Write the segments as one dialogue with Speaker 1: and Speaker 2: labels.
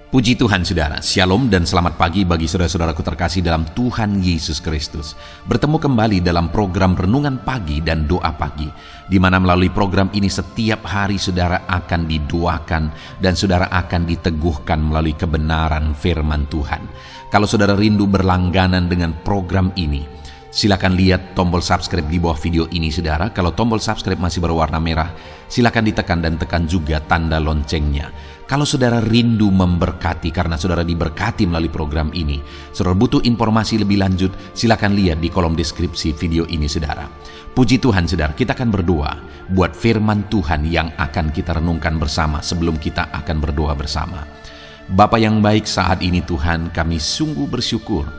Speaker 1: Puji Tuhan saudara, Shalom dan selamat pagi bagi saudara-saudaraku terkasih dalam Tuhan Yesus Kristus. Bertemu kembali dalam program Renungan Pagi dan Doa Pagi, di mana melalui program ini setiap hari saudara akan didoakan dan saudara akan diteguhkan melalui kebenaran firman Tuhan. Kalau saudara rindu berlangganan dengan program ini, silakan lihat tombol subscribe di bawah video ini saudara. Kalau tombol subscribe masih berwarna merah, silakan ditekan dan tekan juga tanda loncengnya. Kalau saudara rindu memberkati karena saudara diberkati melalui program ini, saudara butuh informasi lebih lanjut, silakan lihat di kolom deskripsi video ini saudara. Puji Tuhan saudara, kita akan berdoa buat firman Tuhan yang akan kita renungkan bersama sebelum kita akan berdoa bersama. Bapa yang baik, saat ini Tuhan kami sungguh bersyukur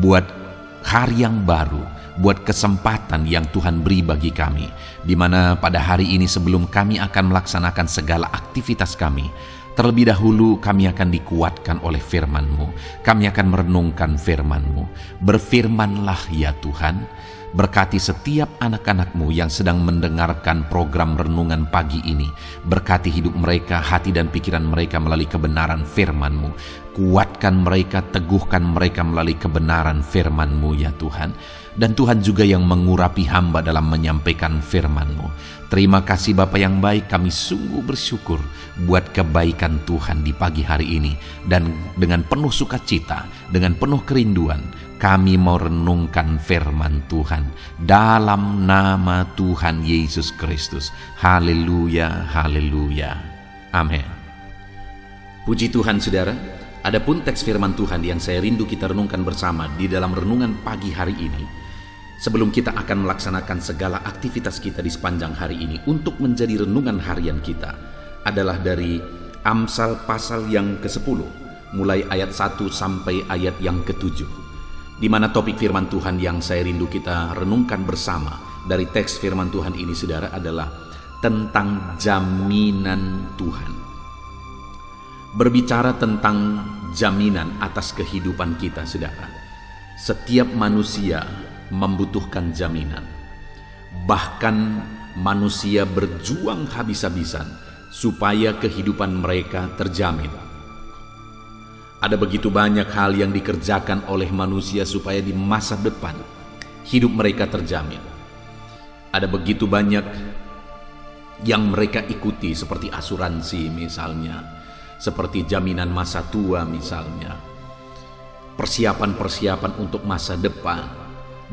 Speaker 1: buat hari yang baru, buat kesempatan yang Tuhan beri bagi kami, di mana pada hari ini sebelum kami akan melaksanakan segala aktivitas kami, terlebih dahulu kami akan dikuatkan oleh firman-Mu. Kami akan merenungkan firman-Mu. Berfirmanlah ya Tuhan, berkati setiap anak-anak-Mu yang sedang mendengarkan program Renungan Pagi ini. Berkati hidup mereka, hati dan pikiran mereka melalui kebenaran firman-Mu. Kuatkan mereka, teguhkan mereka melalui kebenaran firman-Mu ya Tuhan. Dan Tuhan juga yang mengurapi hamba dalam menyampaikan firman-Mu. Terima kasih Bapa yang baik, kami sungguh bersyukur buat kebaikan Tuhan di pagi hari ini. Dan dengan penuh sukacita, dengan penuh kerinduan, kami mau renungkan firman Tuhan dalam nama Tuhan Yesus Kristus. Haleluya, haleluya. Amin. Puji Tuhan saudara, adapun teks firman Tuhan yang saya rindu kita renungkan bersama di dalam renungan pagi hari ini, sebelum kita akan melaksanakan segala aktivitas kita di sepanjang hari ini untuk menjadi renungan harian kita, adalah dari Amsal pasal yang ke-10, mulai ayat 1 sampai ayat yang ke-7, di mana topik firman Tuhan yang saya rindu kita renungkan bersama dari teks firman Tuhan ini saudara adalah tentang jaminan Tuhan. Berbicara tentang jaminan atas kehidupan kita saudara, setiap manusia membutuhkan jaminan. Bahkan manusia berjuang habis-habisan supaya kehidupan mereka terjamin. Ada begitu banyak hal yang dikerjakan oleh manusia supaya di masa depan hidup mereka terjamin. Ada begitu banyak yang mereka ikuti seperti asuransi misalnya, seperti jaminan masa tua misalnya, persiapan-persiapan untuk masa depan,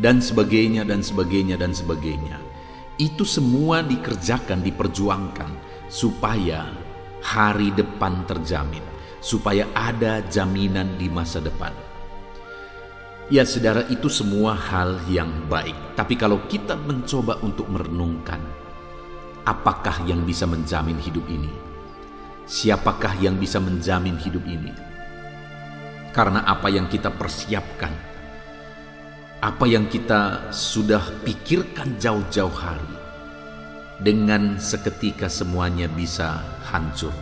Speaker 1: dan sebagainya, dan sebagainya, dan sebagainya. Itu semua dikerjakan, diperjuangkan supaya hari depan terjamin, supaya ada jaminan di masa depan. Ya saudara, itu semua hal yang baik. Tapi kalau kita mencoba untuk merenungkan, apakah yang bisa menjamin hidup ini? Siapakah yang bisa menjamin hidup ini? Karena apa yang kita persiapkan, apa yang kita sudah pikirkan jauh-jauh hari, dengan seketika semuanya bisa hancur.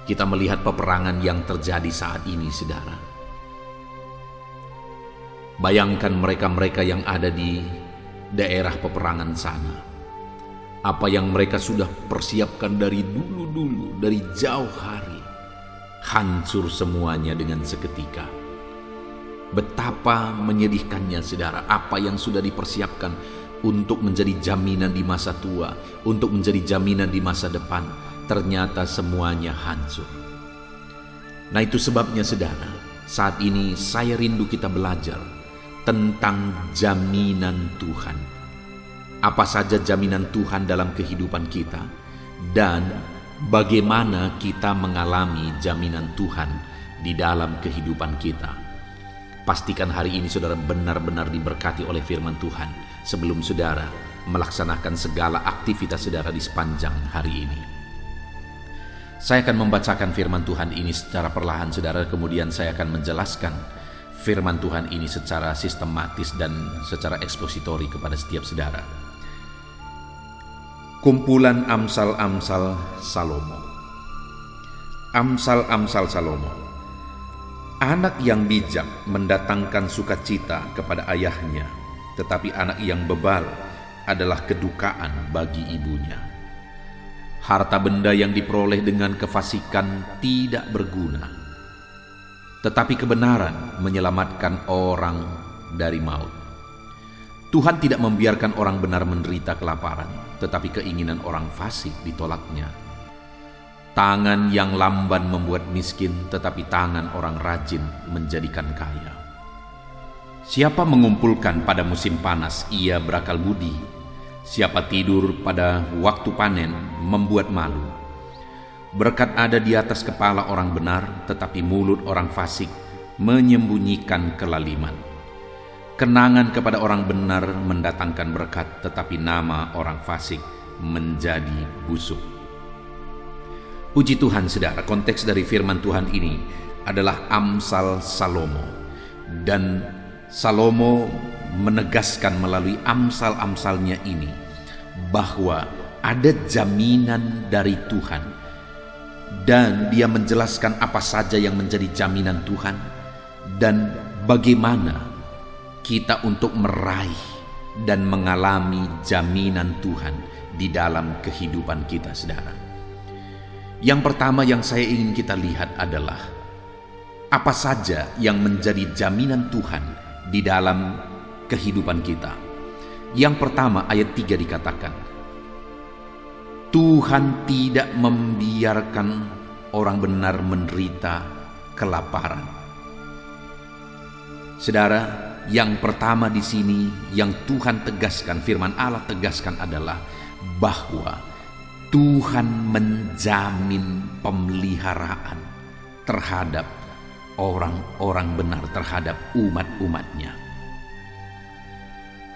Speaker 1: Kita melihat peperangan yang terjadi saat ini, saudara. Bayangkan mereka-mereka yang ada di daerah peperangan sana. Apa yang mereka sudah persiapkan dari dulu-dulu, dari jauh hari, hancur semuanya dengan seketika. Betapa menyedihkannya saudara, apa yang sudah dipersiapkan untuk menjadi jaminan di masa tua, untuk menjadi jaminan di masa depan, ternyata semuanya hancur. Nah itu sebabnya saudara, saat ini saya rindu kita belajar tentang jaminan Tuhan. Apa saja jaminan Tuhan dalam kehidupan kita, dan bagaimana kita mengalami jaminan Tuhan di dalam kehidupan kita. Pastikan hari ini saudara benar-benar diberkati oleh firman Tuhan sebelum saudara melaksanakan segala aktivitas saudara di sepanjang hari ini. Saya akan membacakan firman Tuhan ini secara perlahan saudara, kemudian saya akan menjelaskan firman Tuhan ini secara sistematis dan secara ekspositori kepada setiap saudara. Kumpulan Amsal-Amsal Salomo. Amsal-Amsal Salomo. Anak yang bijak mendatangkan sukacita kepada ayahnya, tetapi anak yang bebal adalah kedukaan bagi ibunya. Harta benda yang diperoleh dengan kefasikan tidak berguna, tetapi kebenaran menyelamatkan orang dari maut. Tuhan tidak membiarkan orang benar menderita kelaparan, tetapi keinginan orang fasik ditolaknya. Tangan yang lamban membuat miskin, tetapi tangan orang rajin menjadikan kaya. Siapa mengumpulkan pada musim panas, ia berakal budi. Siapa tidur pada waktu panen, membuat malu. Berkat ada di atas kepala orang benar, tetapi mulut orang fasik menyembunyikan kelaliman. Kenangan kepada orang benar mendatangkan berkat, tetapi nama orang fasik menjadi busuk. Puji Tuhan, saudara, konteks dari firman Tuhan ini adalah Amsal Salomo. Dan Salomo menegaskan melalui amsal-amsalnya ini bahwa ada jaminan dari Tuhan. Dan dia menjelaskan apa saja yang menjadi jaminan Tuhan dan bagaimana kita untuk meraih dan mengalami jaminan Tuhan di dalam kehidupan kita, saudara. Yang pertama yang saya ingin kita lihat adalah apa saja yang menjadi jaminan Tuhan di dalam kehidupan kita. Yang pertama, ayat 3 dikatakan, Tuhan tidak membiarkan orang benar menderita kelaparan. Saudara, yang pertama di sini yang Tuhan tegaskan, firman Allah tegaskan adalah bahwa Tuhan menjamin pemeliharaan terhadap orang-orang benar, terhadap umat-umatnya.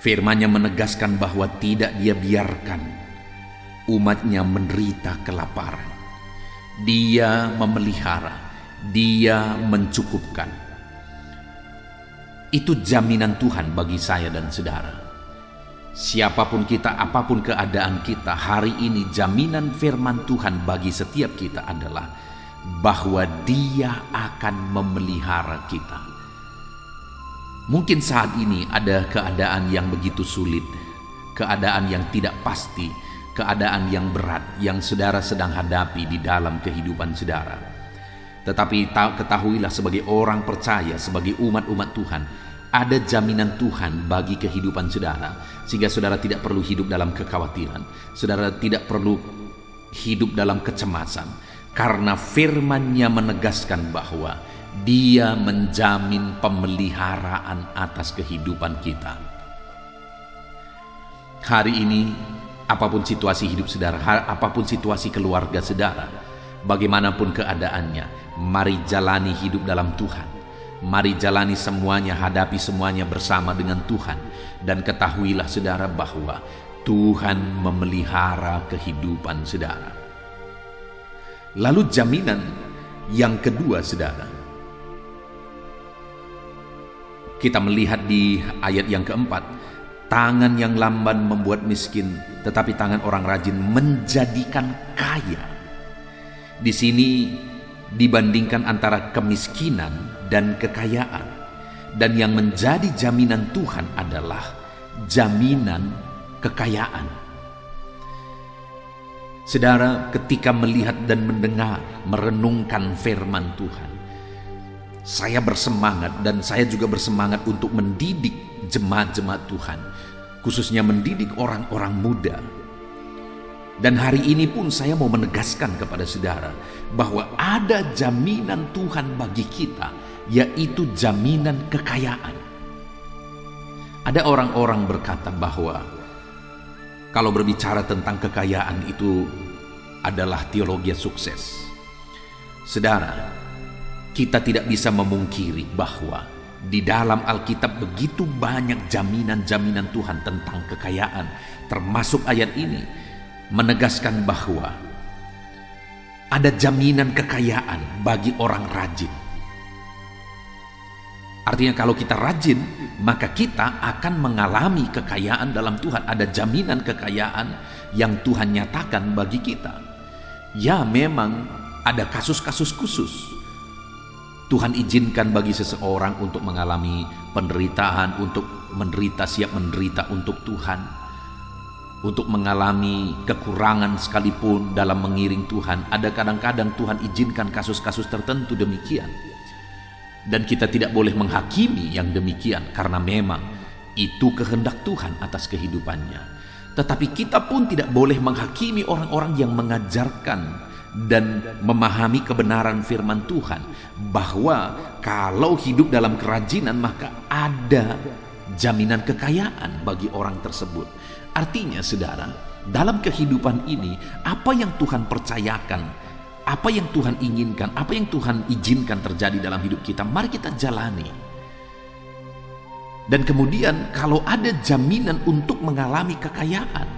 Speaker 1: Firman-Nya menegaskan bahwa tidak Dia biarkan umatnya menderita kelaparan. Dia memelihara, Dia mencukupkan. Itu jaminan Tuhan bagi saya dan saudara. Siapapun kita, apapun keadaan kita, hari ini jaminan firman Tuhan bagi setiap kita adalah bahwa Dia akan memelihara kita. Mungkin saat ini ada keadaan yang begitu sulit, keadaan yang tidak pasti, keadaan yang berat yang saudara sedang hadapi di dalam kehidupan saudara. Tetapi ketahuilah, sebagai orang percaya, sebagai umat-umat Tuhan, ada jaminan Tuhan bagi kehidupan saudara, sehingga saudara tidak perlu hidup dalam kekhawatiran, saudara tidak perlu hidup dalam kecemasan, karena firman-Nya menegaskan bahwa Dia menjamin pemeliharaan atas kehidupan kita. Hari ini, apapun situasi hidup saudara, apapun situasi keluarga saudara, bagaimanapun keadaannya, mari jalani hidup dalam Tuhan. Mari jalani semuanya, hadapi semuanya bersama dengan Tuhan. Dan ketahuilah saudara bahwa Tuhan memelihara kehidupan saudara. Lalu jaminan yang kedua, saudara, kita melihat di ayat yang keempat, tangan yang lamban membuat miskin, tetapi tangan orang rajin menjadikan kaya. Di sini dibandingkan antara kemiskinan dan kekayaan, dan yang menjadi jaminan Tuhan adalah jaminan kekayaan. Saudara, ketika melihat dan mendengar, merenungkan firman Tuhan, saya bersemangat, dan saya juga bersemangat untuk mendidik jemaat-jemaat Tuhan, khususnya mendidik orang-orang muda. Dan hari ini pun saya mau menegaskan kepada saudara bahwa ada jaminan Tuhan bagi kita, yaitu jaminan kekayaan. Ada orang-orang berkata bahwa kalau berbicara tentang kekayaan itu adalah teologi sukses. Saudara, kita tidak bisa memungkiri bahwa di dalam Alkitab begitu banyak jaminan-jaminan Tuhan tentang kekayaan, termasuk ayat ini menegaskan bahwa ada jaminan kekayaan bagi orang rajin. Artinya kalau kita rajin, maka kita akan mengalami kekayaan dalam Tuhan. Ada jaminan kekayaan yang Tuhan nyatakan bagi kita. Ya, memang ada kasus-kasus khusus. Tuhan izinkan bagi seseorang untuk mengalami penderitaan, untuk menderita, siap menderita untuk Tuhan. Untuk mengalami kekurangan sekalipun dalam mengiring Tuhan. Ada kadang-kadang Tuhan izinkan kasus-kasus tertentu demikian. Dan kita tidak boleh menghakimi yang demikian, karena memang itu kehendak Tuhan atas kehidupannya. Tetapi kita pun tidak boleh menghakimi orang-orang yang mengajarkan dan memahami kebenaran firman Tuhan, bahwa kalau hidup dalam kerajinan maka ada jaminan kekayaan bagi orang tersebut. Artinya saudara, dalam kehidupan ini, apa yang Tuhan percayakan, apa yang Tuhan inginkan, apa yang Tuhan izinkan terjadi dalam hidup kita, mari kita jalani. Dan kemudian kalau ada jaminan untuk mengalami kekayaan,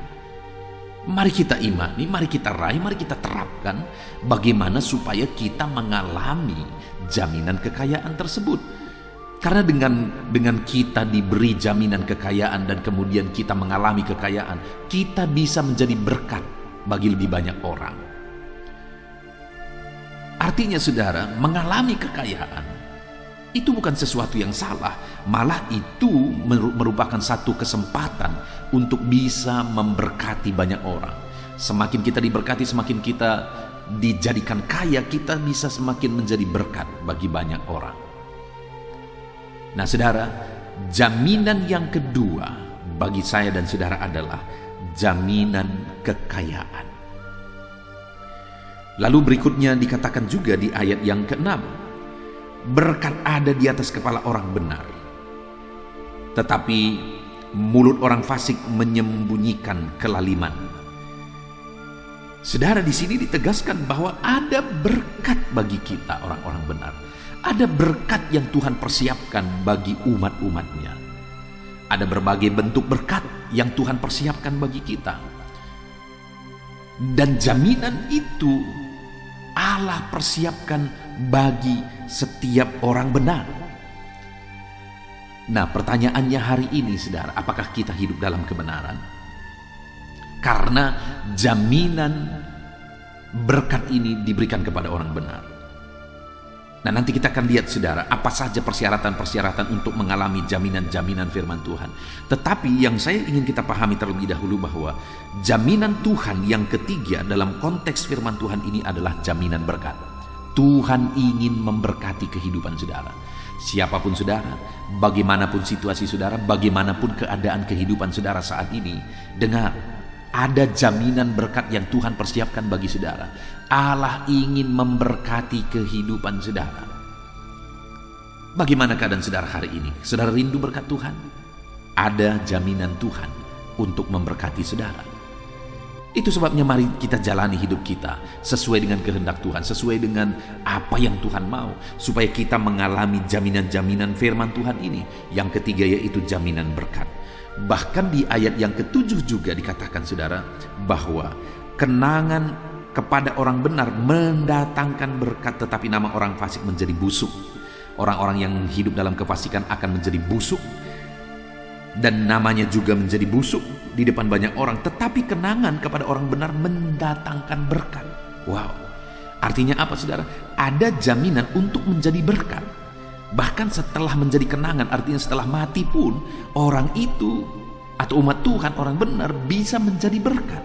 Speaker 1: mari kita imani, mari kita raih, mari kita terapkan bagaimana supaya kita mengalami jaminan kekayaan tersebut. Karena dengan kita diberi jaminan kekayaan dan kemudian kita mengalami kekayaan, kita bisa menjadi berkat bagi lebih banyak orang. Artinya saudara, mengalami kekayaan itu bukan sesuatu yang salah, malah itu merupakan satu kesempatan untuk bisa memberkati banyak orang. Semakin kita diberkati, semakin kita dijadikan kaya, kita bisa semakin menjadi berkat bagi banyak orang. Nah saudara, jaminan yang kedua bagi saya dan saudara adalah jaminan kekayaan. Lalu berikutnya dikatakan juga di ayat yang ke-6, berkat ada di atas kepala orang benar, tetapi mulut orang fasik menyembunyikan kelaliman. Saudara, di sini ditegaskan bahwa ada berkat bagi kita orang-orang benar. Ada berkat yang Tuhan persiapkan bagi umat-umatnya. Ada berbagai bentuk berkat yang Tuhan persiapkan bagi kita. Dan jaminan itu Allah persiapkan bagi setiap orang benar. Nah, pertanyaannya hari ini saudara, apakah kita hidup dalam kebenaran? Karena jaminan berkat ini diberikan kepada orang benar. Nah, nanti kita akan lihat saudara, apa saja persyaratan-persyaratan untuk mengalami jaminan-jaminan firman Tuhan. Tetapi yang saya ingin kita pahami terlebih dahulu bahwa jaminan Tuhan yang ketiga dalam konteks firman Tuhan ini adalah jaminan berkat. Tuhan ingin memberkati kehidupan saudara. Siapapun saudara, bagaimanapun situasi saudara, bagaimanapun keadaan kehidupan saudara saat ini, dengar, ada jaminan berkat yang Tuhan persiapkan bagi saudara. Allah ingin memberkati kehidupan saudara. Bagaimana keadaan saudara hari ini? Saudara rindu berkat Tuhan? Ada jaminan Tuhan untuk memberkati saudara. Itu sebabnya mari kita jalani hidup kita sesuai dengan kehendak Tuhan, sesuai dengan apa yang Tuhan mau, supaya kita mengalami jaminan-jaminan firman Tuhan ini. Yang ketiga yaitu jaminan berkat. Bahkan di ayat yang ke-7 juga dikatakan saudara, bahwa kenangan kepada orang benar mendatangkan berkat, tetapi nama orang fasik menjadi busuk. Orang-orang yang hidup dalam kefasikan akan menjadi busuk, dan namanya juga menjadi busuk di depan banyak orang. Tetapi kenangan kepada orang benar mendatangkan berkat. Wow, artinya apa saudara? Ada jaminan untuk menjadi berkat. Bahkan setelah menjadi kenangan, artinya setelah mati pun orang itu atau umat Tuhan, orang benar bisa menjadi berkat.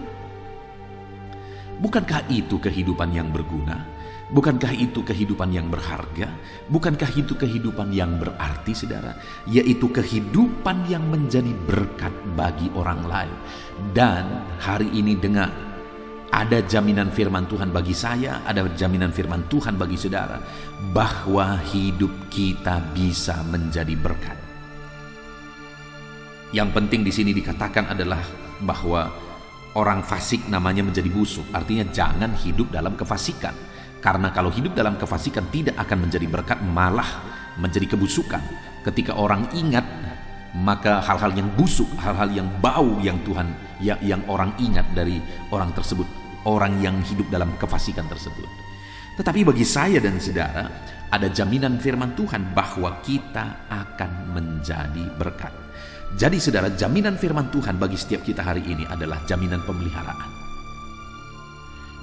Speaker 1: Bukankah itu kehidupan yang berguna? Bukankah itu kehidupan yang berharga? Bukankah itu kehidupan yang berarti saudara? Yaitu kehidupan yang menjadi berkat bagi orang lain. Dan hari ini dengar, ada jaminan firman Tuhan bagi saya, ada jaminan firman Tuhan bagi saudara, bahwa hidup kita bisa menjadi berkat. Yang penting di sini dikatakan adalah bahwa orang fasik namanya menjadi busuk. Artinya jangan hidup dalam kefasikan. Karena kalau hidup dalam kefasikan tidak akan menjadi berkat, malah menjadi kebusukan. Ketika orang ingat, maka hal-hal yang busuk, hal-hal yang bau yang Tuhan, yang orang ingat dari orang tersebut, orang yang hidup dalam kefasikan tersebut. Tetapi bagi saya dan saudara, ada jaminan firman Tuhan bahwa kita akan menjadi berkat. Jadi saudara, jaminan firman Tuhan bagi setiap kita hari ini adalah jaminan pemeliharaan.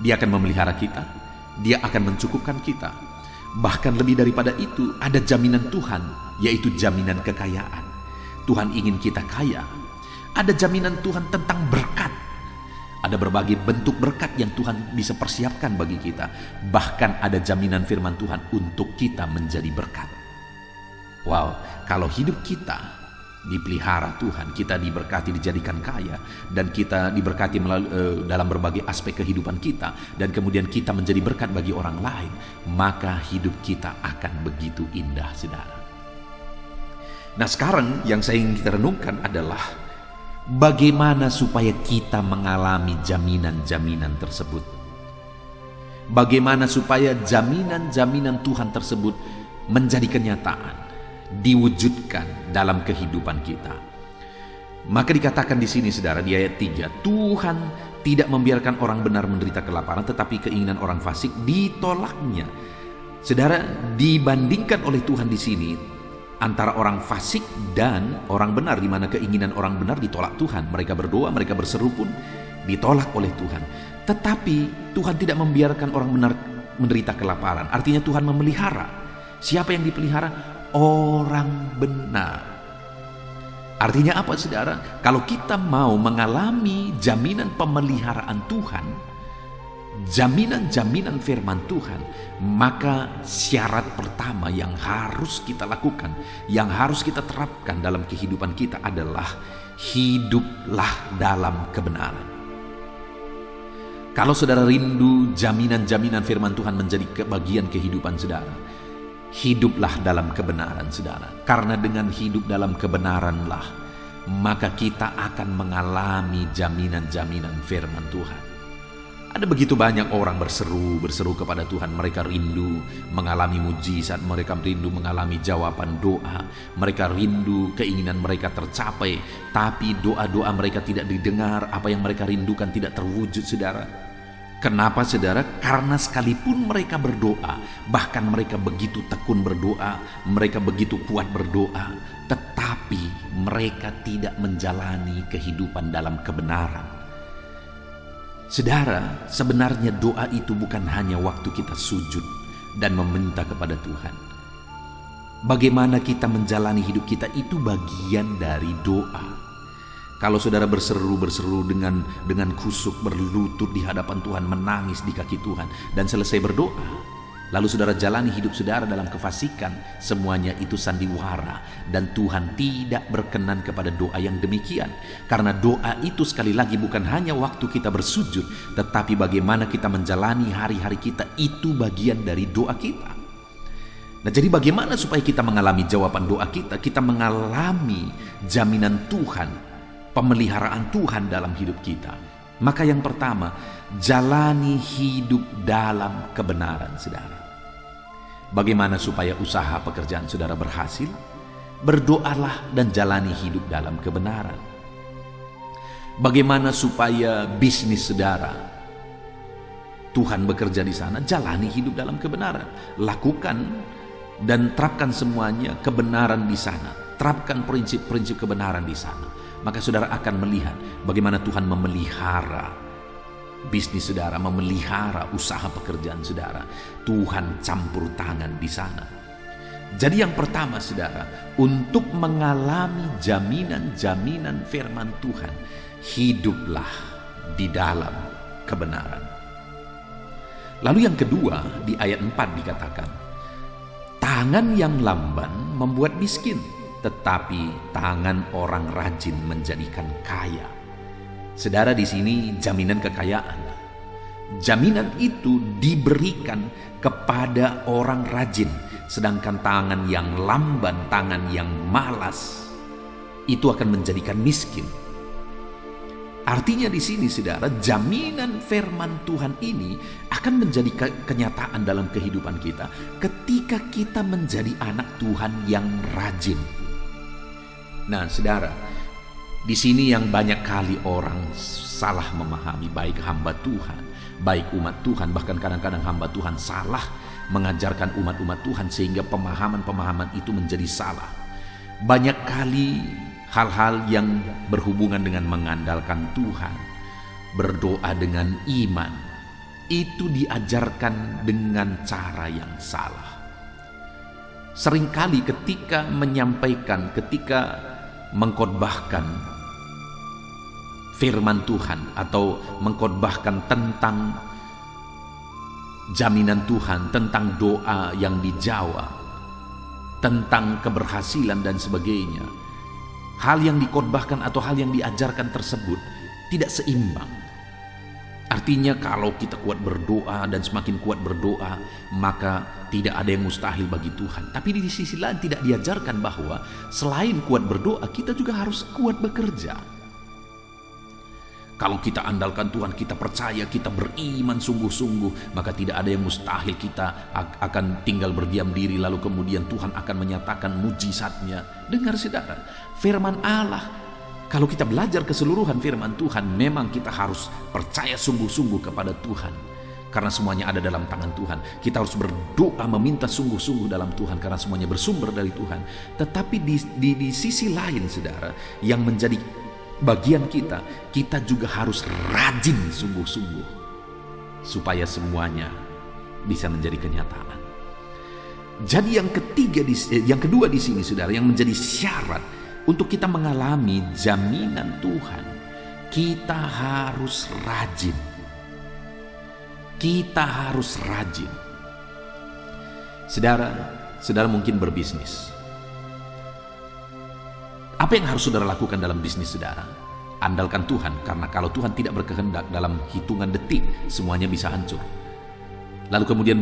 Speaker 1: Dia akan memelihara kita, Dia akan mencukupkan kita. Bahkan lebih daripada itu, ada jaminan Tuhan, yaitu jaminan kekayaan. Tuhan ingin kita kaya. Ada jaminan Tuhan tentang berkat. Ada berbagai bentuk berkat yang Tuhan bisa persiapkan bagi kita. Bahkan ada jaminan firman Tuhan untuk kita menjadi berkat. Wow, kalau hidup kita dipelihara Tuhan, kita diberkati, dijadikan kaya, dan kita diberkati dalam berbagai aspek kehidupan kita, dan kemudian kita menjadi berkat bagi orang lain, maka hidup kita akan begitu indah, saudara. Nah, sekarang yang saya ingin kita renungkan adalah bagaimana supaya kita mengalami jaminan-jaminan tersebut. Bagaimana supaya jaminan-jaminan Tuhan tersebut menjadi kenyataan, diwujudkan dalam kehidupan kita. Maka dikatakan di sini, saudara, di ayat 3, Tuhan tidak membiarkan orang benar menderita kelaparan, tetapi keinginan orang fasik ditolaknya. Saudara, dibandingkan oleh Tuhan di sini antara orang fasik dan orang benar, di mana keinginan orang benar ditolak Tuhan. Mereka berdoa, mereka berseru pun ditolak oleh Tuhan. Tetapi Tuhan tidak membiarkan orang benar menderita kelaparan. Artinya Tuhan memelihara. Siapa yang dipelihara? Orang benar. Artinya apa, saudara? Kalau kita mau mengalami jaminan pemeliharaan Tuhan, jaminan-jaminan firman Tuhan, maka syarat pertama yang harus kita lakukan, yang harus kita terapkan dalam kehidupan kita adalah hiduplah dalam kebenaran. Kalau saudara rindu jaminan-jaminan firman Tuhan menjadi bagian kehidupan saudara, hiduplah dalam kebenaran, saudara. Karena dengan hidup dalam kebenaranlah, maka kita akan mengalami jaminan-jaminan firman Tuhan. Ada begitu banyak orang berseru kepada Tuhan. Mereka rindu mengalami mujizat, mereka rindu mengalami jawaban doa, mereka rindu keinginan mereka tercapai, tapi doa-doa mereka tidak didengar, apa yang mereka rindukan tidak terwujud, saudara. Kenapa, saudara? Karena sekalipun mereka berdoa, bahkan mereka begitu tekun berdoa, mereka begitu kuat berdoa, tetapi mereka tidak menjalani kehidupan dalam kebenaran. Saudara, sebenarnya doa itu bukan hanya waktu kita sujud dan meminta kepada Tuhan. Bagaimana kita menjalani hidup kita itu bagian dari doa. Kalau saudara berseru dengan khusyuk, berlutut di hadapan Tuhan, menangis di kaki Tuhan, dan selesai berdoa, lalu saudara jalani hidup saudara dalam kefasikan, semuanya itu sandiwara, dan Tuhan tidak berkenan kepada doa yang demikian. Karena doa itu sekali lagi bukan hanya waktu kita bersujud, tetapi bagaimana kita menjalani hari-hari kita, itu bagian dari doa kita. Nah, jadi bagaimana supaya kita mengalami jawaban doa kita, kita mengalami jaminan Tuhan, pemeliharaan Tuhan dalam hidup kita? Maka yang pertama, jalani hidup dalam kebenaran, saudara. Bagaimana supaya usaha pekerjaan saudara berhasil? Berdoalah dan jalani hidup dalam kebenaran. Bagaimana supaya bisnis saudara, Tuhan bekerja di sana? Jalani hidup dalam kebenaran. Lakukan dan terapkan semuanya kebenaran di sana. Terapkan prinsip-prinsip kebenaran di sana. Maka saudara akan melihat bagaimana Tuhan memelihara bisnis saudara, memelihara usaha pekerjaan saudara. Tuhan campur tangan di sana. Jadi yang pertama, saudara, untuk mengalami jaminan-jaminan firman Tuhan, hiduplah di dalam kebenaran. Lalu yang kedua, di ayat 4 dikatakan, tangan yang lamban membuat miskin, tetapi tangan orang rajin menjadikan kaya. Saudara, di sini jaminan kekayaan. Jaminan itu diberikan kepada orang rajin, sedangkan tangan yang lamban, tangan yang malas, itu akan menjadikan miskin. Artinya di sini, saudara, jaminan firman Tuhan ini akan menjadi kenyataan dalam kehidupan kita ketika kita menjadi anak Tuhan yang rajin. Nah, saudara, di sini yang banyak kali orang salah memahami, baik hamba Tuhan, baik umat Tuhan, bahkan kadang-kadang hamba Tuhan salah mengajarkan umat-umat Tuhan sehingga pemahaman-pemahaman itu menjadi salah. Banyak kali hal-hal yang berhubungan dengan mengandalkan Tuhan, berdoa dengan iman, itu diajarkan dengan cara yang salah. Seringkali ketika menyampaikan, ketika mengkhotbahkan firman Tuhan atau mengkhotbahkan tentang jaminan Tuhan, tentang doa yang dijawab, tentang keberhasilan dan sebagainya, hal yang dikhotbahkan atau hal yang diajarkan tersebut tidak seimbang. Artinya kalau kita kuat berdoa dan semakin kuat berdoa, maka tidak ada yang mustahil bagi Tuhan. Tapi di sisi lain tidak diajarkan bahwa selain kuat berdoa, kita juga harus kuat bekerja. Kalau kita andalkan Tuhan, kita percaya, kita beriman sungguh-sungguh, maka tidak ada yang mustahil. Kita akan tinggal berdiam diri, lalu kemudian Tuhan akan menyatakan mujizatnya. Dengar saudara, firman Allah, kalau kita belajar keseluruhan firman Tuhan, memang kita harus percaya sungguh-sungguh kepada Tuhan. Karena semuanya ada dalam tangan Tuhan. Kita harus berdoa meminta sungguh-sungguh dalam Tuhan, karena semuanya bersumber dari Tuhan. Tetapi di sisi lain saudara, yang menjadi bagian kita juga harus rajin sungguh-sungguh, supaya semuanya bisa menjadi kenyataan. Jadi yang kedua di sini saudara, yang menjadi syarat untuk kita mengalami jaminan Tuhan, kita harus rajin. Kita harus rajin. Saudara mungkin berbisnis. Apa yang harus saudara lakukan dalam bisnis saudara? Andalkan Tuhan, karena kalau Tuhan tidak berkehendak, dalam hitungan detik semuanya bisa hancur. Lalu kemudian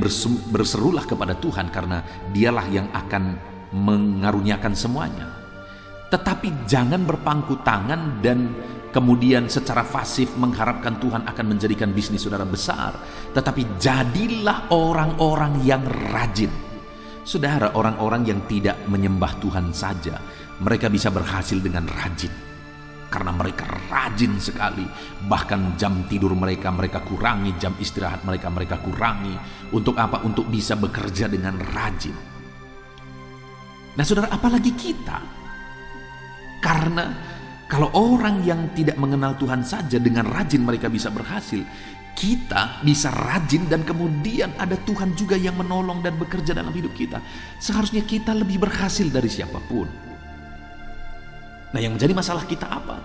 Speaker 1: berserulah kepada Tuhan, karena dialah yang akan mengaruniakan semuanya. Tetapi jangan berpangku tangan dan kemudian secara pasif mengharapkan Tuhan akan menjadikan bisnis saudara besar. Tetapi jadilah orang-orang yang rajin. Saudara, orang-orang yang tidak menyembah Tuhan saja, mereka bisa berhasil dengan rajin. Karena mereka rajin sekali. Bahkan jam tidur mereka kurangi, jam istirahat mereka kurangi. Untuk apa? Untuk bisa bekerja dengan rajin. Nah saudara, apalagi kita? Karena kalau orang yang tidak mengenal Tuhan saja dengan rajin mereka bisa berhasil, kita bisa rajin dan kemudian ada Tuhan juga yang menolong dan bekerja dalam hidup kita. Seharusnya kita lebih berhasil dari siapapun. Nah, yang menjadi masalah kita apa?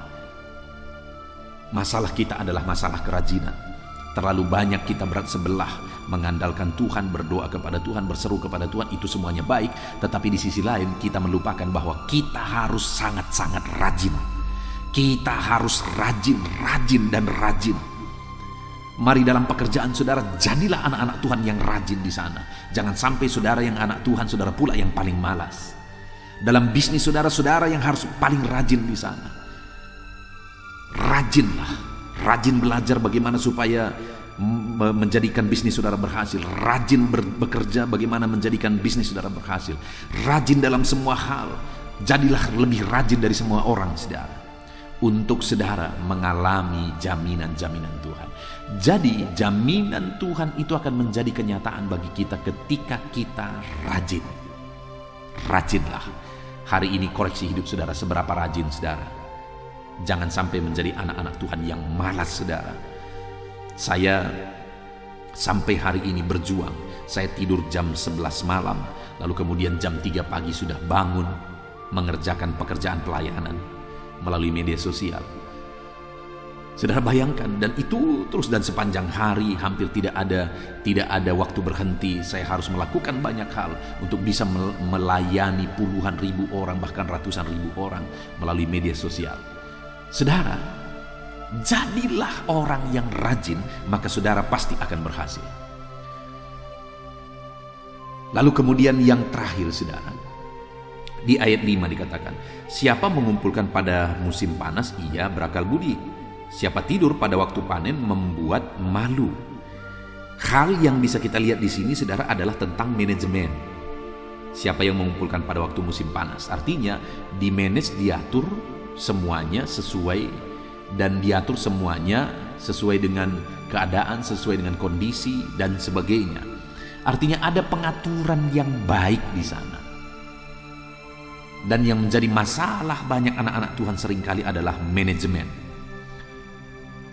Speaker 1: Masalah kita adalah masalah kerajinan. Terlalu banyak kita berat sebelah mengandalkan Tuhan, berdoa kepada Tuhan, berseru kepada Tuhan, itu semuanya baik. Tetapi di sisi lain kita melupakan bahwa kita harus sangat-sangat rajin. Kita harus rajin dan rajin. Mari dalam pekerjaan saudara, jadilah anak-anak Tuhan yang rajin di sana. Jangan sampai saudara yang anak Tuhan, saudara pula yang paling malas. Dalam bisnis saudara yang harus paling rajin di sana. Rajinlah. Rajin belajar bagaimana supaya menjadikan bisnis saudara berhasil. Rajin bekerja bagaimana menjadikan bisnis saudara berhasil. Rajin dalam semua hal. Jadilah lebih rajin dari semua orang saudara, untuk saudara mengalami jaminan-jaminan Tuhan. Jadi jaminan Tuhan itu akan menjadi kenyataan bagi kita ketika kita rajin. Rajinlah. Hari ini koreksi hidup saudara, seberapa rajin saudara. Jangan sampai menjadi anak-anak Tuhan yang malas saudara. Saya sampai hari ini berjuang. Saya tidur jam 11 malam, lalu kemudian jam 3 pagi sudah bangun mengerjakan pekerjaan pelayanan melalui media sosial. Saudara bayangkan, dan itu terus dan sepanjang hari, hampir tidak ada waktu berhenti. Saya harus melakukan banyak hal untuk bisa melayani puluhan ribu orang, bahkan ratusan ribu orang melalui media sosial. Saudara, jadilah orang yang rajin, maka saudara pasti akan berhasil. Lalu kemudian yang terakhir saudara, di ayat 5 dikatakan, siapa mengumpulkan pada musim panas, ia berakal budi. Siapa tidur pada waktu panen membuat malu. Hal yang bisa kita lihat di sini saudara adalah tentang manajemen. Siapa yang mengumpulkan pada waktu musim panas, artinya di-manage, diatur semuanya sesuai, dan diatur semuanya sesuai dengan keadaan, sesuai dengan kondisi dan sebagainya. Artinya ada pengaturan yang baik di sana. Dan yang menjadi masalah banyak anak-anak Tuhan seringkali adalah manajemen.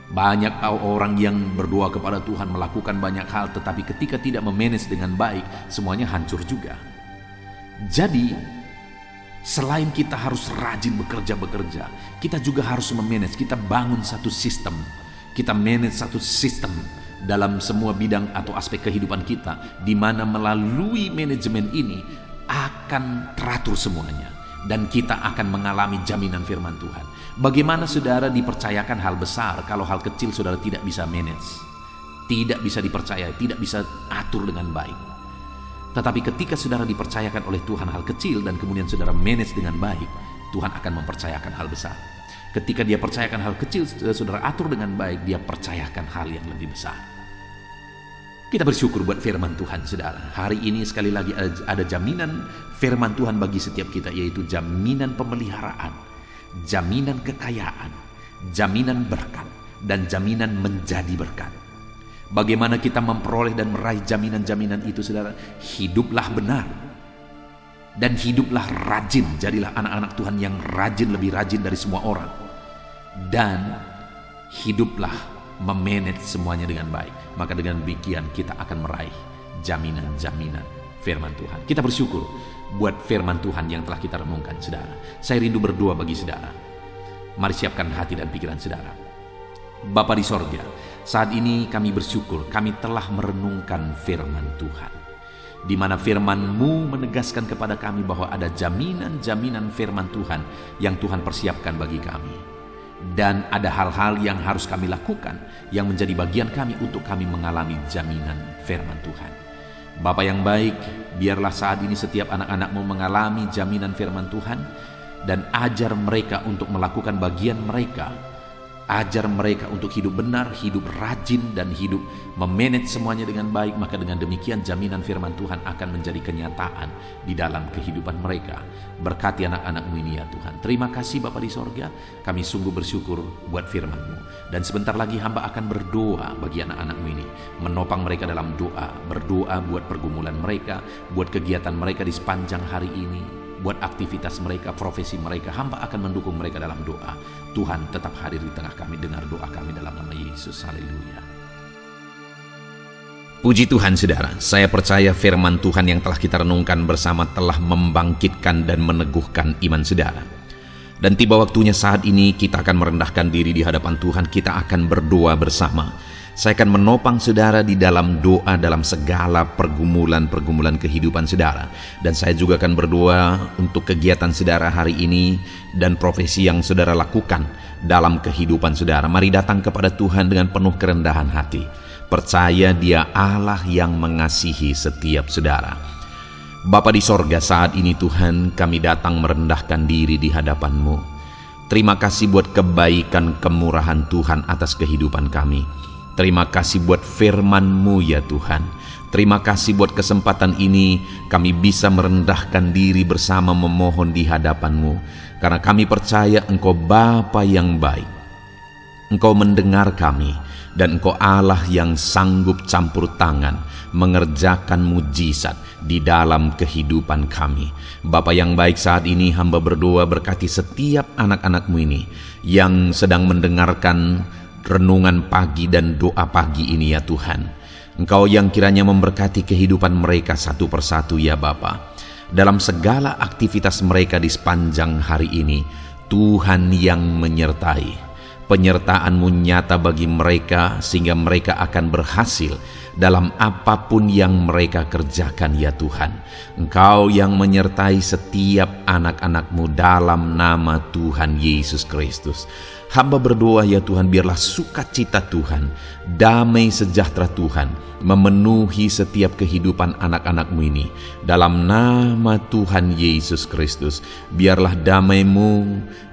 Speaker 1: Banyak orang yang berdoa kepada Tuhan, melakukan banyak hal, tetapi ketika tidak memanage dengan baik, semuanya hancur juga. Jadi selain kita harus rajin bekerja, kita juga harus memanage. Kita bangun satu sistem, kita manage satu sistem dalam semua bidang atau aspek kehidupan kita, di mana melalui manajemen ini akan teratur semuanya, dan kita akan mengalami jaminan firman Tuhan. Bagaimana saudara dipercayakan hal besar kalau hal kecil saudara tidak bisa manage, tidak bisa dipercaya, tidak bisa atur dengan baik. Tetapi ketika saudara dipercayakan oleh Tuhan hal kecil dan kemudian saudara manage dengan baik, Tuhan akan mempercayakan hal besar. Ketika dia percayakan hal kecil, saudara atur dengan baik, dia percayakan hal yang lebih besar. Kita bersyukur buat firman Tuhan, saudara. Hari ini sekali lagi ada jaminan firman Tuhan bagi setiap kita, yaitu jaminan pemeliharaan, jaminan kekayaan, jaminan berkat, dan jaminan menjadi berkat. Bagaimana kita memperoleh dan meraih jaminan-jaminan itu, saudara? Hiduplah benar dan hiduplah rajin. Jadilah anak-anak Tuhan yang rajin, lebih rajin dari semua orang. Dan hiduplah memanage semuanya dengan baik. Maka dengan demikian kita akan meraih jaminan-jaminan firman Tuhan. Kita bersyukur buat firman Tuhan yang telah kita renungkan, saudara. Saya rindu berdoa bagi saudara. Mari siapkan hati dan pikiran saudara. Bapa di sorga, saat ini kami bersyukur kami telah merenungkan firman Tuhan, di mana firman-Mu menegaskan kepada kami bahwa ada jaminan-jaminan firman Tuhan yang Tuhan persiapkan bagi kami. Dan ada hal-hal yang harus kami lakukan yang menjadi bagian kami untuk kami mengalami jaminan firman Tuhan. Bapa yang baik, biarlah saat ini setiap anak-anak-Mu mengalami jaminan firman Tuhan, dan ajar mereka untuk melakukan bagian mereka. Ajar mereka untuk hidup benar, hidup rajin, dan hidup memanage semuanya dengan baik. Maka dengan demikian jaminan firman Tuhan akan menjadi kenyataan di dalam kehidupan mereka. Berkati anak-anak-Mu ini ya Tuhan. Terima kasih Bapa di sorga. Kami sungguh bersyukur buat firman-Mu. Dan sebentar lagi hamba akan berdoa bagi anak-anak-Mu ini, menopang mereka dalam doa. Berdoa buat pergumulan mereka, buat kegiatan mereka di sepanjang hari ini, buat aktivitas mereka, profesi mereka. Hamba akan mendukung mereka dalam doa. Tuhan tetap hadir di tengah kami. Dengar doa kami dalam nama Yesus. Haleluya. Puji Tuhan, saudara. Saya percaya firman Tuhan yang telah kita renungkan bersama telah membangkitkan dan meneguhkan iman saudara. Dan tiba waktunya saat ini kita akan merendahkan diri di hadapan Tuhan. Kita akan berdoa bersama. Saya akan menopang saudara di dalam doa dalam segala pergumulan-pergumulan kehidupan saudara. Dan saya juga akan berdoa untuk kegiatan saudara hari ini dan profesi yang saudara lakukan dalam kehidupan saudara. Mari datang kepada Tuhan dengan penuh kerendahan hati. Percaya Dia Allah yang mengasihi setiap saudara. Bapa di sorga, saat ini Tuhan kami datang merendahkan diri di hadapan-Mu. Terima kasih buat kebaikan kemurahan Tuhan atas kehidupan kami. Terima kasih buat firman-Mu ya Tuhan. Terima kasih buat kesempatan ini kami bisa merendahkan diri bersama memohon di hadapan-Mu. Karena kami percaya Engkau Bapa yang baik. Engkau mendengar kami, dan Engkau Allah yang sanggup campur tangan mengerjakan mujizat di dalam kehidupan kami. Bapa yang baik, saat ini hamba berdoa berkati setiap anak-anak-Mu ini yang sedang mendengarkan renungan pagi dan doa pagi ini ya Tuhan. Engkau yang kiranya memberkati kehidupan mereka satu persatu ya Bapa. Dalam segala aktivitas mereka di sepanjang hari ini, Tuhan yang menyertai. Penyertaan-Mu nyata bagi mereka sehingga mereka akan berhasil dalam apapun yang mereka kerjakan ya Tuhan. Engkau yang menyertai setiap anak-anak-Mu dalam nama Tuhan Yesus Kristus. Hamba berdoa ya Tuhan, biarlah sukacita Tuhan, damai sejahtera Tuhan memenuhi setiap kehidupan anak-anak-Mu ini. Dalam nama Tuhan Yesus Kristus, biarlah damai-Mu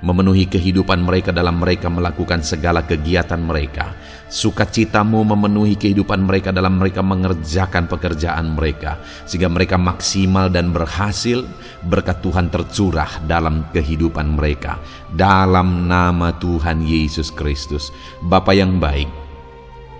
Speaker 1: memenuhi kehidupan mereka dalam mereka melakukan segala kegiatan mereka. Sukacita-Mu memenuhi kehidupan mereka dalam mereka mengerjakan pekerjaan mereka, sehingga mereka maksimal dan berhasil. Berkat Tuhan tercurah dalam kehidupan mereka. Dalam nama Tuhan Yesus Kristus. Bapa yang baik,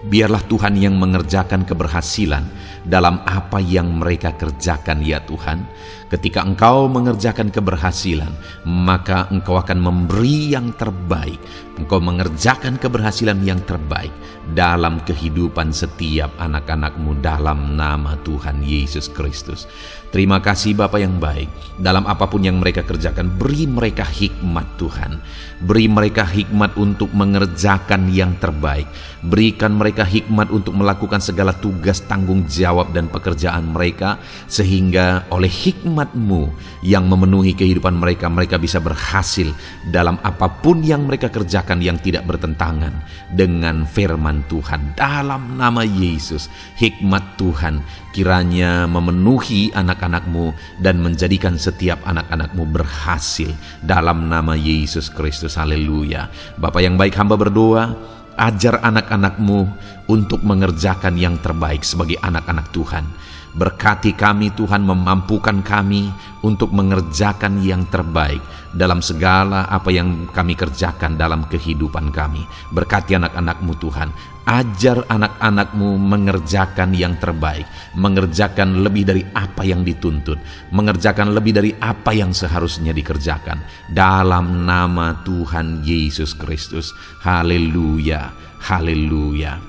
Speaker 1: biarlah Tuhan yang mengerjakan keberhasilan dalam apa yang mereka kerjakan ya Tuhan. Ketika Engkau mengerjakan keberhasilan, maka Engkau akan memberi yang terbaik. Engkau mengerjakan keberhasilan yang terbaik dalam kehidupan setiap anak-anak-Mu dalam nama Tuhan Yesus Kristus. Terima kasih Bapa yang baik. Dalam apapun yang mereka kerjakan, beri mereka hikmat Tuhan. Beri mereka hikmat untuk mengerjakan yang terbaik. Berikan mereka hikmat untuk melakukan segala tugas, tanggung jawab dan pekerjaan mereka, sehingga oleh hikmat-Mu yang memenuhi kehidupan mereka, mereka bisa berhasil dalam apapun yang mereka kerjakan yang tidak bertentangan dengan firman Tuhan. Dalam nama Yesus, hikmat Tuhan kiranya memenuhi anak-anak-Mu dan menjadikan setiap anak-anak-Mu berhasil dalam nama Yesus Kristus. Haleluya. Bapa yang baik, hamba berdoa, ajar anak-anak-Mu untuk mengerjakan yang terbaik sebagai anak-anak Tuhan. Berkati kami Tuhan, memampukan kami untuk mengerjakan yang terbaik dalam segala apa yang kami kerjakan dalam kehidupan kami. Berkati anak-anak-Mu Tuhan, ajar anak-anak-Mu mengerjakan yang terbaik, mengerjakan lebih dari apa yang dituntut, mengerjakan lebih dari apa yang seharusnya dikerjakan. Dalam nama Tuhan Yesus Kristus. Haleluya, haleluya.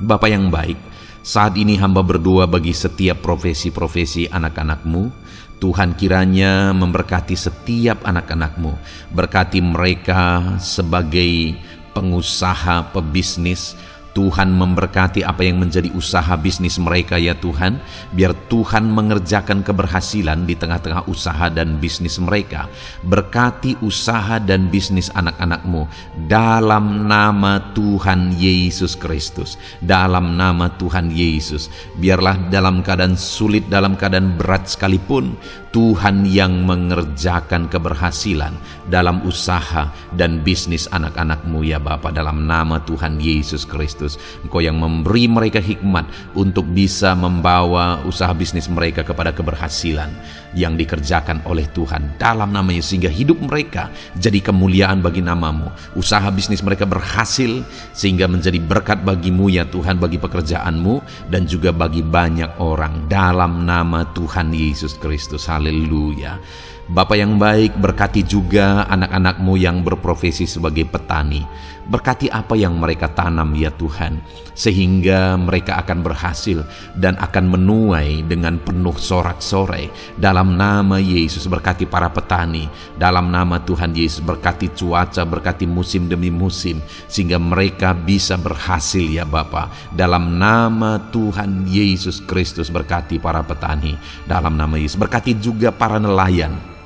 Speaker 1: Bapa yang baik, saat ini hamba berdoa bagi setiap profesi-profesi anak-anak-Mu. Tuhan kiranya memberkati setiap anak-anak-Mu. Berkati mereka sebagai pengusaha, pebisnis. Tuhan memberkati apa yang menjadi usaha bisnis mereka ya Tuhan. Biar Tuhan mengerjakan keberhasilan di tengah-tengah usaha dan bisnis mereka. Berkati usaha dan bisnis anak-anak-Mu dalam nama Tuhan Yesus Kristus. Dalam nama Tuhan Yesus. Biarlah dalam keadaan sulit, dalam keadaan berat sekalipun, Tuhan yang mengerjakan keberhasilan dalam usaha dan bisnis anak-anak-Mu ya Bapa, dalam nama Tuhan Yesus Kristus. Engkau yang memberi mereka hikmat untuk bisa membawa usaha bisnis mereka kepada keberhasilan yang dikerjakan oleh Tuhan dalam nama Yesus, sehingga hidup mereka jadi kemuliaan bagi nama-Mu. Usaha bisnis mereka berhasil sehingga menjadi berkat bagi-Mu ya Tuhan, bagi pekerjaan-Mu dan juga bagi banyak orang dalam nama Tuhan Yesus Kristus. Haleluya. Bapa yang baik, berkati juga anak-anak-Mu yang berprofesi sebagai petani. Berkati apa yang mereka tanam ya Tuhan, sehingga mereka akan berhasil dan akan menuai dengan penuh sorak-sorai. Dalam nama Yesus, berkati para petani. Dalam nama Tuhan Yesus, berkati cuaca, berkati musim demi musim, sehingga mereka bisa berhasil ya Bapa. Dalam nama Tuhan Yesus Kristus, berkati para petani. Dalam nama Yesus, berkati juga para nelayan.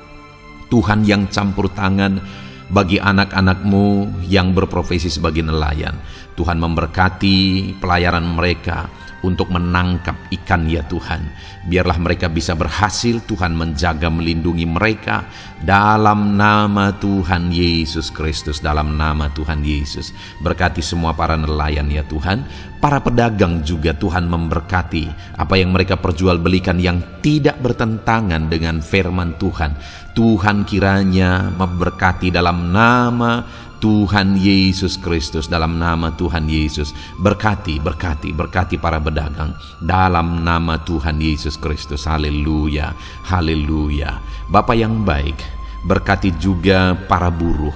Speaker 1: Tuhan yang campur tangan bagi anak-anak-Mu yang berprofesi sebagai nelayan. Tuhan memberkati pelayaran mereka untuk menangkap ikan ya Tuhan. Biarlah mereka bisa berhasil, Tuhan menjaga melindungi mereka dalam nama Tuhan Yesus Kristus. Dalam nama Tuhan Yesus, berkati semua para nelayan ya Tuhan. Para pedagang juga Tuhan memberkati apa yang mereka perjualbelikan yang tidak bertentangan dengan firman Tuhan. Tuhan kiranya memberkati dalam nama Tuhan Yesus Kristus. Dalam nama Tuhan Yesus, berkati para pedagang dalam nama Tuhan Yesus Kristus. Haleluya, haleluya. Bapa yang baik, berkati juga para buruh.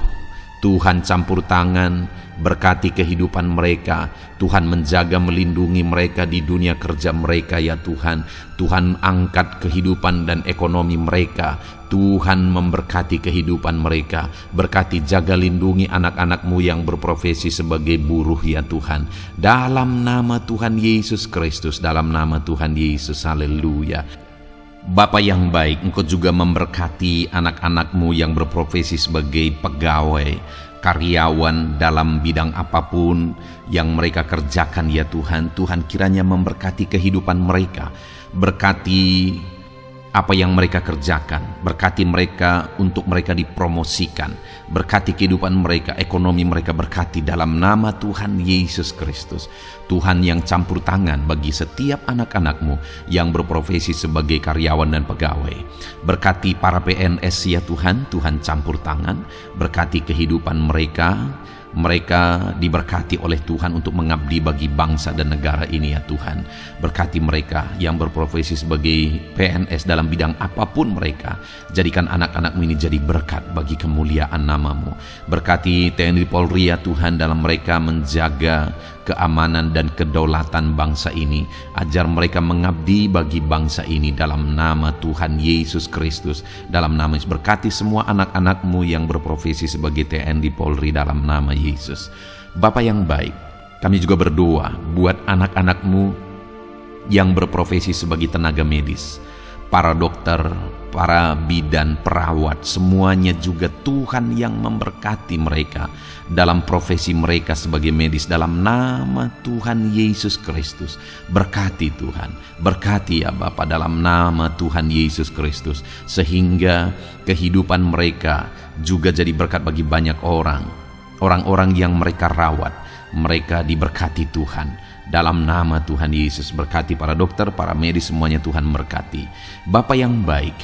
Speaker 1: Tuhan campur tangan, berkati kehidupan mereka. Tuhan menjaga melindungi mereka di dunia kerja mereka ya Tuhan. Tuhan angkat kehidupan dan ekonomi mereka. Tuhan memberkati kehidupan mereka. Berkati, jaga, lindungi anak-anak-Mu yang berprofesi sebagai buruh ya Tuhan. Dalam nama Tuhan Yesus Kristus, dalam nama Tuhan Yesus. Haleluya. Bapa yang baik, Engkau juga memberkati anak-anak-Mu yang berprofesi sebagai pegawai, karyawan dalam bidang apapun yang mereka kerjakan ya Tuhan. Tuhan kiranya memberkati kehidupan mereka. Berkati apa yang mereka kerjakan, berkati mereka untuk mereka dipromosikan, berkati kehidupan mereka, ekonomi mereka, berkati dalam nama Tuhan Yesus Kristus. Tuhan yang campur tangan bagi setiap anak-anak-Mu yang berprofesi sebagai karyawan dan pegawai. Berkati para PNS ya Tuhan, Tuhan campur tangan, berkati kehidupan mereka, Mereka diberkati oleh Tuhan untuk mengabdi bagi bangsa dan negara ini ya Tuhan. Berkati mereka yang berprofesi sebagai PNS dalam bidang apapun mereka. Jadikan anak-anak-Mu ini jadi berkat bagi kemuliaan nama-Mu. Berkati TNI Polri ya Tuhan dalam mereka menjaga keamanan dan kedaulatan bangsa ini. Ajar mereka mengabdi bagi bangsa ini dalam nama Tuhan Yesus Kristus. Dalam nama Yesus, berkati semua anak-anak-Mu yang berprofesi sebagai TNI Polri dalam nama Yesus. Bapa yang baik, kami juga berdoa buat anak-anak-Mu yang berprofesi sebagai tenaga medis, para dokter, para bidan, perawat, semuanya juga Tuhan yang memberkati mereka dalam profesi mereka sebagai medis dalam nama Tuhan Yesus Kristus. Berkati Tuhan, berkati ya Bapa dalam nama Tuhan Yesus Kristus, sehingga kehidupan mereka juga jadi berkat bagi banyak orang-orang yang mereka rawat. Mereka diberkati Tuhan. Dalam nama Tuhan Yesus, berkati para dokter, para medis, semuanya Tuhan berkati. Bapa yang baik,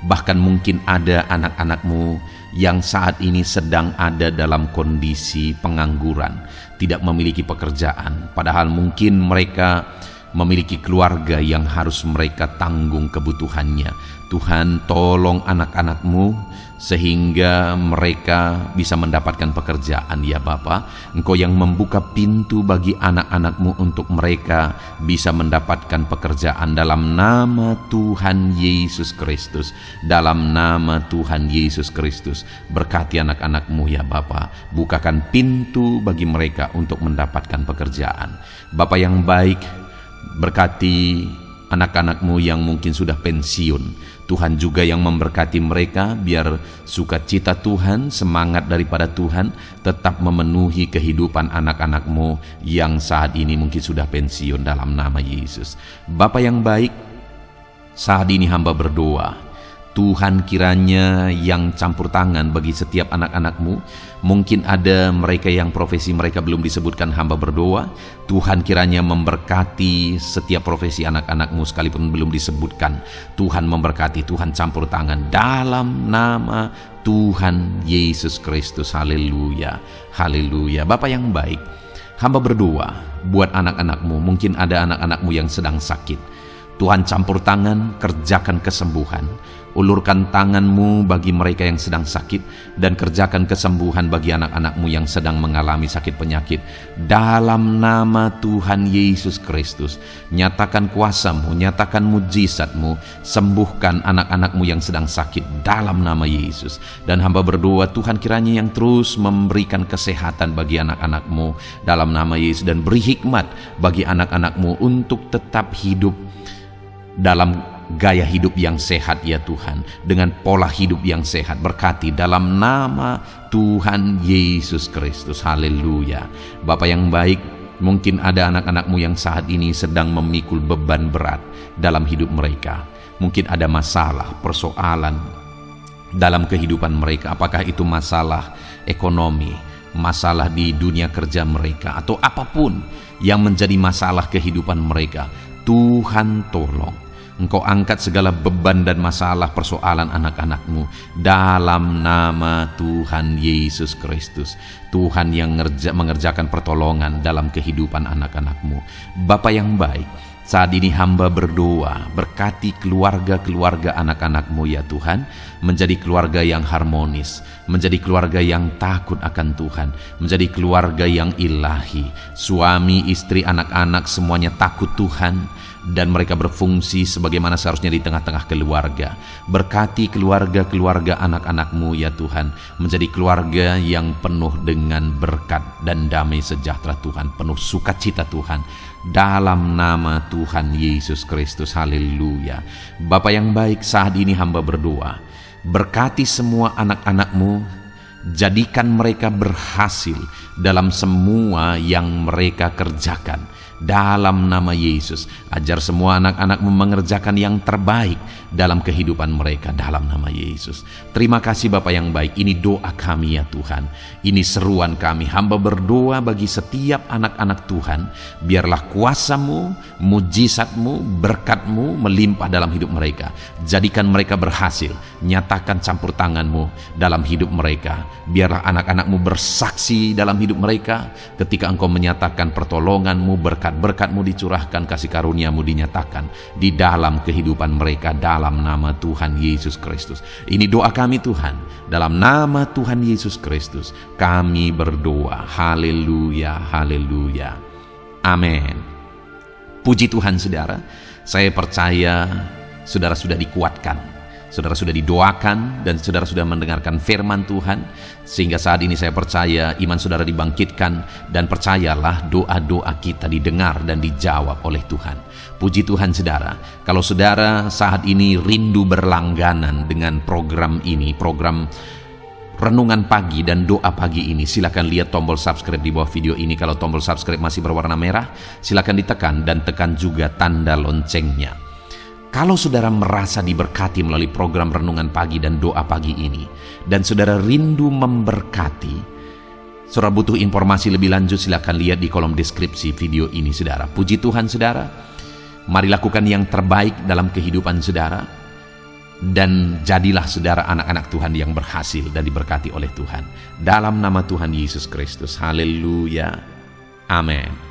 Speaker 1: bahkan mungkin ada anak-anak-Mu yang saat ini sedang ada dalam kondisi pengangguran, tidak memiliki pekerjaan, padahal mungkin mereka memiliki keluarga yang harus mereka tanggung kebutuhannya. Tuhan, tolong anak-anak-Mu sehingga mereka bisa mendapatkan pekerjaan ya Bapa. Engkau yang membuka pintu bagi anak-anak-Mu untuk mereka bisa mendapatkan pekerjaan dalam nama Tuhan Yesus Kristus. Dalam nama Tuhan Yesus Kristus, berkati anak-anak-Mu ya Bapa. Bukakan pintu bagi mereka untuk mendapatkan pekerjaan. Bapa yang baik, berkati anak-anak-Mu yang mungkin sudah pensiun. Tuhan juga yang memberkati mereka, biar sukacita Tuhan, semangat daripada Tuhan tetap memenuhi kehidupan anak-anak-Mu yang saat ini mungkin sudah pensiun dalam nama Yesus. Bapa yang baik, saat ini hamba berdoa, Tuhan kiranya yang campur tangan bagi setiap anak-anak-Mu. Mungkin ada mereka yang profesi mereka belum disebutkan, hamba berdoa Tuhan kiranya memberkati setiap profesi anak-anak-Mu sekalipun belum disebutkan. Tuhan memberkati, Tuhan campur tangan dalam nama Tuhan Yesus Kristus. Haleluya, haleluya. Bapa yang baik, hamba berdoa buat anak-anak-Mu. Mungkin ada anak-anak-Mu yang sedang sakit. Tuhan campur tangan, kerjakan kesembuhan. Ulurkan tangan-Mu bagi mereka yang sedang sakit, dan kerjakan kesembuhan bagi anak-anak-Mu yang sedang mengalami sakit penyakit. Dalam nama Tuhan Yesus Kristus, nyatakan kuasa-Mu, nyatakan mujizat-Mu, sembuhkan anak-anak-Mu yang sedang sakit dalam nama Yesus. Dan hamba berdoa Tuhan kiranya yang terus memberikan kesehatan bagi anak-anak-Mu dalam nama Yesus, dan beri hikmat bagi anak-anak-Mu untuk tetap hidup dalam gaya hidup yang sehat ya Tuhan, dengan pola hidup yang sehat. Berkati dalam nama Tuhan Yesus Kristus. Haleluya. Bapa yang baik, mungkin ada anak-anak-Mu yang saat ini sedang memikul beban berat dalam hidup mereka. Mungkin ada masalah, persoalan dalam kehidupan mereka. Apakah itu masalah ekonomi, masalah di dunia kerja mereka, atau apapun yang menjadi masalah kehidupan mereka. Tuhan tolong, Engkau angkat segala beban dan masalah persoalan anak-anak-Mu dalam nama Tuhan Yesus Kristus. Tuhan yang mengerjakan pertolongan dalam kehidupan anak-anak-Mu. Bapa yang baik, saat ini hamba berdoa, berkati keluarga-keluarga anak-anak-Mu ya Tuhan, menjadi keluarga yang harmonis, menjadi keluarga yang takut akan Tuhan, menjadi keluarga yang ilahi. Suami, istri, anak-anak semuanya takut Tuhan, dan mereka berfungsi sebagaimana seharusnya di tengah-tengah keluarga. Berkati keluarga-keluarga anak-anak-Mu ya Tuhan, menjadi keluarga yang penuh dengan berkat dan damai sejahtera Tuhan, penuh sukacita Tuhan, dalam nama Tuhan Yesus Kristus. Haleluya. Bapa yang baik, saat ini hamba berdoa, berkati semua anak-anak-Mu, jadikan mereka berhasil dalam semua yang mereka kerjakan dalam nama Yesus. Ajar semua anak-anak-Mu mengerjakan yang terbaik dalam kehidupan mereka dalam nama Yesus. Terima kasih Bapa yang baik, ini doa kami ya Tuhan. Ini seruan kami, hamba berdoa bagi setiap anak-anak Tuhan, biarlah kuasa-Mu, mujizat-Mu, berkat-Mu melimpah dalam hidup mereka. Jadikan mereka berhasil, nyatakan campur tangan-Mu dalam hidup mereka. Biarlah anak-anak-Mu bersaksi dalam hidup mereka ketika Engkau menyatakan pertolongan-Mu, berkat-berkat-Mu dicurahkan, kasih karunia-Mu dinyatakan di dalam kehidupan mereka dalam nama Tuhan Yesus Kristus. Ini doa kami Tuhan, dalam nama Tuhan Yesus Kristus kami berdoa. Haleluya, haleluya, amin. Puji Tuhan saudara, saya percaya saudara sudah dikuatkan, saudara sudah didoakan, dan saudara sudah mendengarkan firman Tuhan, sehingga saat ini saya percaya iman saudara dibangkitkan, dan percayalah doa-doa kita didengar dan dijawab oleh Tuhan. Puji Tuhan saudara, kalau saudara saat ini rindu berlangganan dengan program ini, program Renungan Pagi dan Doa Pagi ini, silakan lihat tombol subscribe di bawah video ini. Kalau tombol subscribe masih berwarna merah, silakan ditekan dan tekan juga tanda loncengnya. Kalau saudara merasa diberkati melalui program Renungan Pagi dan Doa Pagi ini, dan saudara rindu memberkati, saudara butuh informasi lebih lanjut, silakan lihat di kolom deskripsi video ini saudara. Puji Tuhan saudara, mari lakukan yang terbaik dalam kehidupan saudara, dan jadilah saudara anak-anak Tuhan yang berhasil dan diberkati oleh Tuhan. Dalam nama Tuhan Yesus Kristus, haleluya, amin.